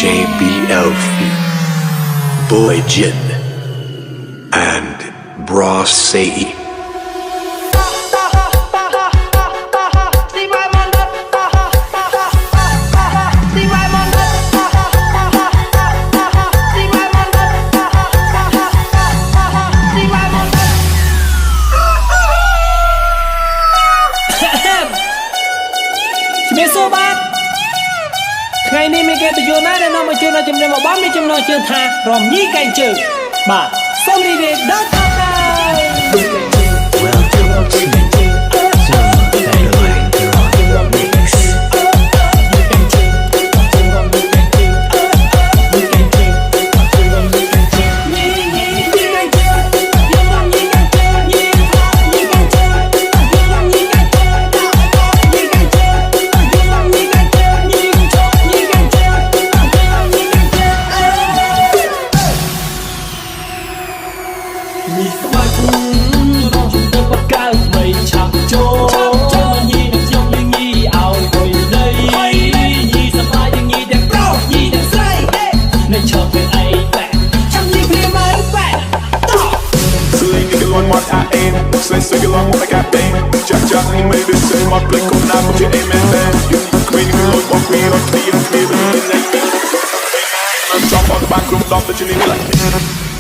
JB Elfie, Boy Jin, and Bros Say. Ngày nay mình kể từ chỗ này nó mà chưa nói chừng này mà bám đi chừng nói chừng thà rồi nhí cành chừng bà xong đi về đất Say along like I bang. Jack you made it say my blick on now, but you aim and bang. You queen, you look what queen, I'm clear, I'm clear, I'm clear. I'm top on the back room, top that you need like